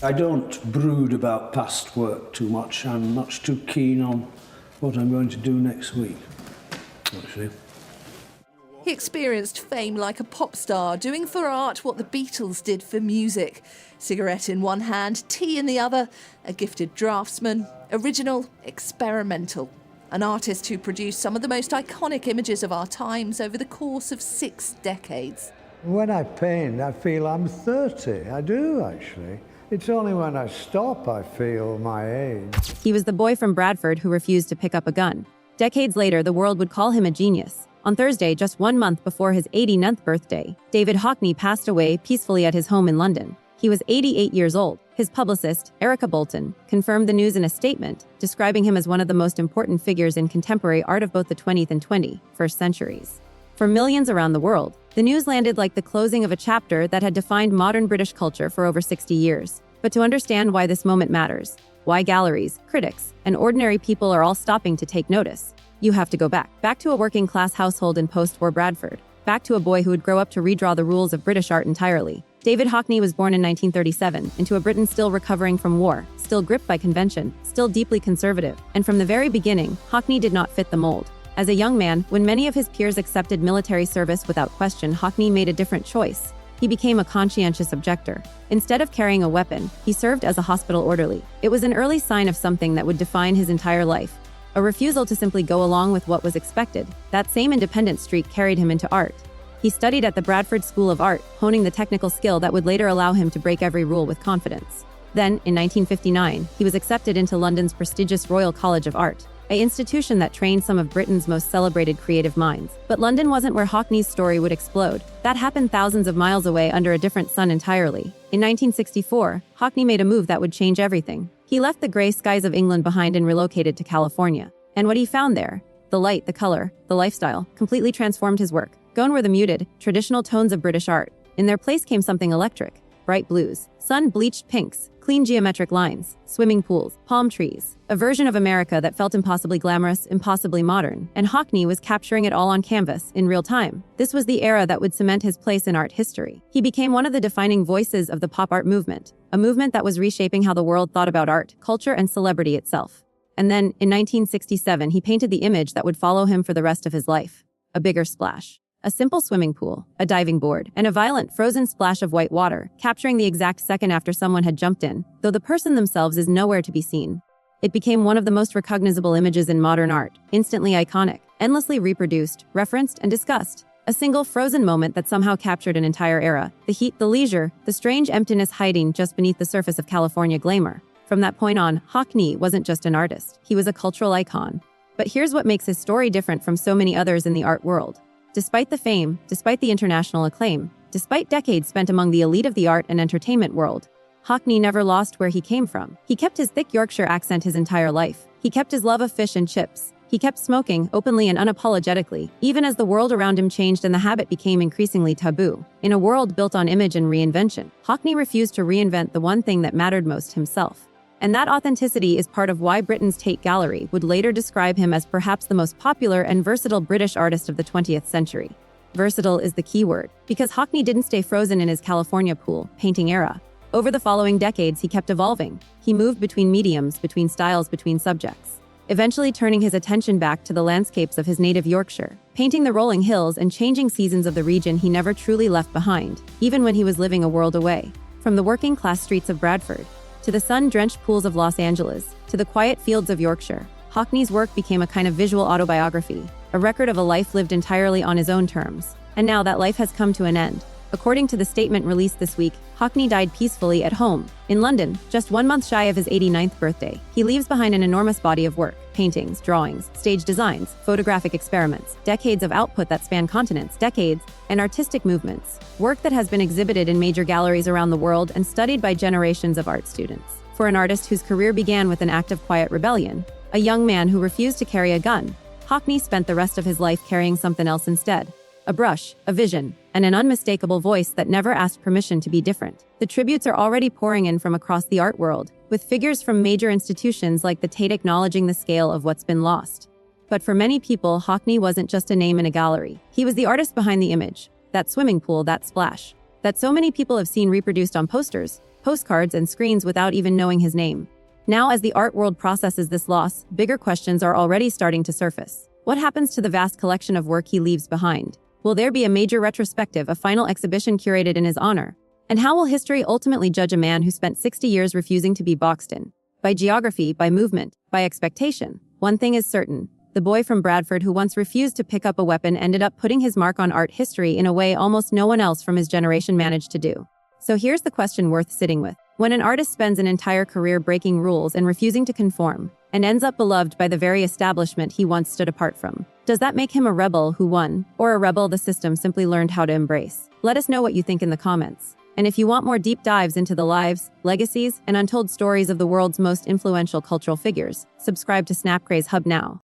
I don't brood about past work too much. I'm much too keen on what I'm going to do next week, actually. He experienced fame like a pop star, doing for art what the Beatles did for music. Cigarette in one hand, tea in the other, a gifted draftsman, original, experimental. An artist who produced some of the most iconic images of our times over the course of 6 decades. When I paint, I feel I'm 30. I do, actually. It's only when I stop I feel my age. He was the boy from Bradford who refused to pick up a gun. Decades later, the world would call him a genius. On Thursday, just 1 month before his 89th birthday, David Hockney passed away peacefully at his home in London. He was 88 years old. His publicist, Erica Bolton, confirmed the news in a statement, describing him as one of the most important figures in contemporary art of both the 20th and 21st centuries. For millions around the world, the news landed like the closing of a chapter that had defined modern British culture for over 60 years. But to understand why this moment matters, why galleries, critics, and ordinary people are all stopping to take notice, you have to go back to a working-class household in post-war Bradford, back to a boy who would grow up to redraw the rules of British art entirely. David Hockney was born in 1937 into a Britain still recovering from war, still gripped by convention, still deeply conservative, and from the very beginning, Hockney did not fit the mold. As a young man, when many of his peers accepted military service without question, Hockney made a different choice. He became a conscientious objector. Instead of carrying a weapon, he served as a hospital orderly. It was an early sign of something that would define his entire life. A refusal to simply go along with what was expected. That same independent streak carried him into art. He studied at the Bradford School of Art, honing the technical skill that would later allow him to break every rule with confidence. Then, in 1959, he was accepted into London's prestigious Royal College of Art, an institution that trained some of Britain's most celebrated creative minds. But London wasn't where Hockney's story would explode. That happened thousands of miles away under a different sun entirely. In 1964, Hockney made a move that would change everything. He left the gray skies of England behind and relocated to California. And what he found there, the light, the color, the lifestyle, completely transformed his work. Gone were the muted, traditional tones of British art. In their place came something electric. Bright blues, sun-bleached pinks, clean geometric lines, swimming pools, palm trees. A version of America that felt impossibly glamorous, impossibly modern. And Hockney was capturing it all on canvas, in real time. This was the era that would cement his place in art history. He became one of the defining voices of the pop art movement, a movement that was reshaping how the world thought about art, culture, and celebrity itself. And then, in 1967, he painted the image that would follow him for the rest of his life. A bigger splash. A simple swimming pool, a diving board, and a violent frozen splash of white water, capturing the exact second after someone had jumped in, though the person themselves is nowhere to be seen. It became one of the most recognizable images in modern art, instantly iconic, endlessly reproduced, referenced, and discussed. A single frozen moment that somehow captured an entire era. The heat, the leisure, the strange emptiness hiding just beneath the surface of California glamour. From that point on, Hockney wasn't just an artist, he was a cultural icon. But here's what makes his story different from so many others in the art world. Despite the fame, despite the international acclaim, despite decades spent among the elite of the art and entertainment world, Hockney never lost where he came from. He kept his thick Yorkshire accent his entire life. He kept his love of fish and chips. He kept smoking, openly and unapologetically, even as the world around him changed and the habit became increasingly taboo. In a world built on image and reinvention, Hockney refused to reinvent the one thing that mattered most: himself. And that authenticity is part of why Britain's Tate Gallery would later describe him as perhaps the most popular and versatile British artist of the 20th century. Versatile is the key word, because Hockney didn't stay frozen in his California pool painting era. Over the following decades, he kept evolving. He moved between mediums, between styles, between subjects, eventually turning his attention back to the landscapes of his native Yorkshire, painting the rolling hills and changing seasons of the region he never truly left behind, even when he was living a world away. From the working-class streets of Bradford, to the sun-drenched pools of Los Angeles, to the quiet fields of Yorkshire, Hockney's work became a kind of visual autobiography, a record of a life lived entirely on his own terms. And now that life has come to an end. According to the statement released this week, Hockney died peacefully at home, in London, just 1 month shy of his 89th birthday. He leaves behind an enormous body of work, paintings, drawings, stage designs, photographic experiments, decades of output that span continents, decades, and artistic movements, work that has been exhibited in major galleries around the world and studied by generations of art students. For an artist whose career began with an act of quiet rebellion, a young man who refused to carry a gun, Hockney spent the rest of his life carrying something else instead. A brush, a vision, and an unmistakable voice that never asked permission to be different. The tributes are already pouring in from across the art world, with figures from major institutions like the Tate acknowledging the scale of what's been lost. But for many people, Hockney wasn't just a name in a gallery. He was the artist behind the image, that swimming pool, that splash, that so many people have seen reproduced on posters, postcards, and screens without even knowing his name. Now, as the art world processes this loss, bigger questions are already starting to surface. What happens to the vast collection of work he leaves behind? Will there be a major retrospective, a final exhibition curated in his honor? And how will history ultimately judge a man who spent 60 years refusing to be boxed in? By geography, by movement, by expectation. One thing is certain. The boy from Bradford who once refused to pick up a weapon ended up putting his mark on art history in a way almost no one else from his generation managed to do. So here's the question worth sitting with. When an artist spends an entire career breaking rules and refusing to conform, and ends up beloved by the very establishment he once stood apart from, does that make him a rebel who won, or a rebel the system simply learned how to embrace? Let us know what you think in the comments. And if you want more deep dives into the lives, legacies, and untold stories of the world's most influential cultural figures, subscribe to Snapcraze Hub now.